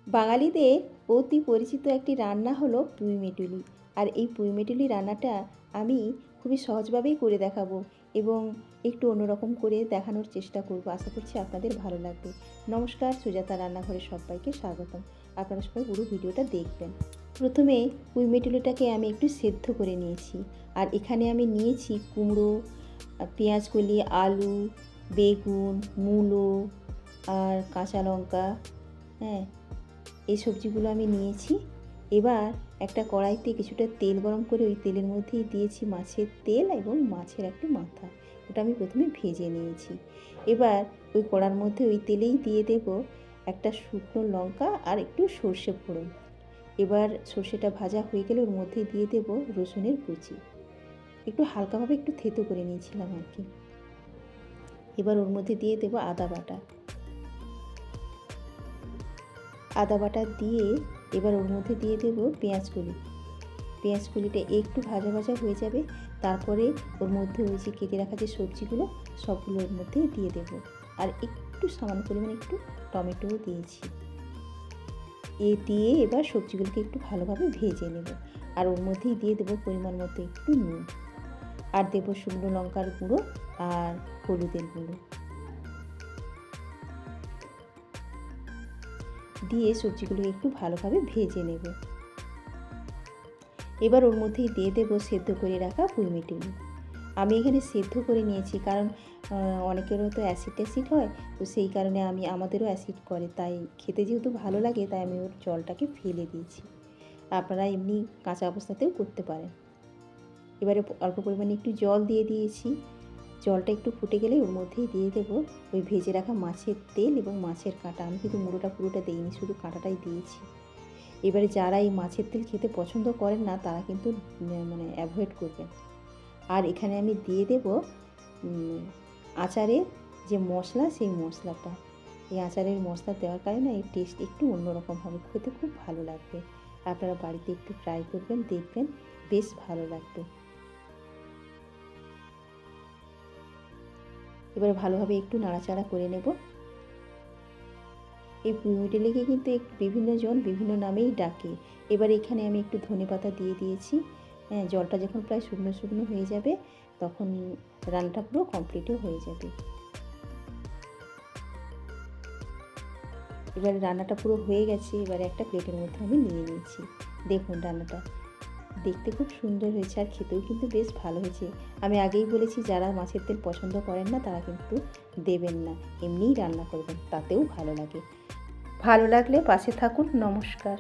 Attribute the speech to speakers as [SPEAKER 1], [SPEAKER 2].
[SPEAKER 1] বাঙালিদের অতি পরিচিত একটি রান্না হলো পুঁইমিটুলি। আর এই পুঁইমিটুলি রান্নাটা আমি খুবই সহজভাবেই করে দেখাবো এবং একটু অন্যরকম করে দেখানোর চেষ্টা করব। আশা করছি আপনাদের ভালো লাগবে। নমস্কার, সুজাতা রান্নাঘরে সবাইকে স্বাগতম। আপনারা সবাই পুরো ভিডিওটা দেখবেন। প্রথমে পুঁইমিটুলিটাকে আমি একটু সেদ্ধ করে নিয়েছি। আর এখানে আমি নিয়েছি কুমড়ো, পেঁয়াজকলি, আলু, বেগুন, মূলো আর কাঁচা লঙ্কা। হ্যাঁ, এই সবজিগুলো আমি নিয়েছি। এবার একটা কড়াইতে কিছুটা তেল গরম করে ওই তেলের মধ্যেই দিয়েছি মাছের তেল এবং মাছের একটু মাথা। ওটা আমি প্রথমে ভেজে নিয়েছি। এবার ওই কড়ার মধ্যে ওই তেলেই দিয়ে দেব একটা শুকনো লঙ্কা আর একটু সর্ষে ফোড়ন। এবার সর্ষেটা ভাজা হয়ে গেলে ওর মধ্যে দিয়ে দেব রসুনের কুচি। একটু হালকাভাবে একটু থেতো করে নিয়েছিলাম আর কি। এবার ওর মধ্যে দিয়ে দেব আদা বাটা। আদা বাটা দিয়ে এবার ওর মধ্যে দিয়ে দেব পেঁয়াজকলি। পেঁয়াজকলিটা একটু ভাজা ভাজা হয়ে যাবে, তারপরে ওর মধ্যে ওই যে কেটে রাখা যে সবজিগুলো সবগুলো ওর মধ্যে দিয়ে দেব। আর একটু সামান্য পরিমাণে একটু টমেটোও দিয়েছি। দিয়ে এবার সবজিগুলোকে একটু ভালোভাবে ভেজে নেব। আর ওর মধ্যেই দিয়ে দেবো পরিমাণ মতো একটু নুন, আর দেবো শুকনো লঙ্কার গুঁড়ো আর হলুদের গুঁড়ো। দিয়ে সবজিগুলো একটু ভালোভাবে ভেজে নেব। এবার ওর মধ্যেই দিয়ে দেবো সেদ্ধ করে রাখা পুঁইমিটুলি। আমি এখানে সেদ্ধ করে নিয়েছি, কারণ অনেকেরও তো অ্যাসিড হয়, তো সেই কারণে আমাদেরও অ্যাসিড করে, তাই খেতে যেহেতু ভালো লাগে তাই আমি ওর জলটাকে ফেলে দিয়েছি। আপনারা এমনি কাঁচা অবস্থাতেও করতে পারেন। এবারে অল্প পরিমাণে একটু জল দিয়ে দিয়েছি। জলটা একটু ফুটে গেলে ওর মধ্যেই দিয়ে দেবো ওই ভেজে রাখা মাছের তেল এবং মাছের কাঁটা। আমি কিন্তু মুড়োটা পুরোটা দিইনি, শুধু কাঁটাটাই দিয়েছি। এবারে যারা এই মাছের তেল খেতে পছন্দ করেন না তারা কিন্তু অ্যাভয়েড করবেন। আর এখানে আমি দিয়ে দেব আচারের যে মশলা, সেই মশলাটা। এই আচারের মশলা দেওয়ার কারণে এই টেস্ট একটু অন্যরকম হবে, খেতে খুব ভালো লাগবে। আপনারা বাড়িতে একটু ট্রাই করবেন, দেখবেন বেশ ভালো লাগবে। এবারে ভালোভাবে একটু নাড়াচাড়া করে নেব। এই পুঁইমিটুলিকে কিন্তু বিভিন্ন জন বিভিন্ন নামেই ডাকে। এবার এখানে আমি একটু ধনেপাতা দিয়ে দিয়েছি। হ্যাঁ, জলটা যখন প্রায় শুকনো শুকনো হয়ে যাবে তখন রান্নাটা পুরো কমপ্লিটও হয়ে যাবে। এবারে রান্নাটা পুরো হয়ে গেছে। এবারে একটা প্লেটের মধ্যে আমি নিয়ে নিয়েছি। দেখুন রান্নাটা দেখতে খুব সুন্দর হয়েছে আর খেতেও কিন্তু বেশ ভালো হয়েছে। আমি আগেই বলেছি যারা মাছের তেল পছন্দ করেন না তারা কিন্তু দেবেন না, এমনিই রান্না করবেন, তাতেও ভালো লাগে। ভালো লাগলে পাশে থাকুন। নমস্কার।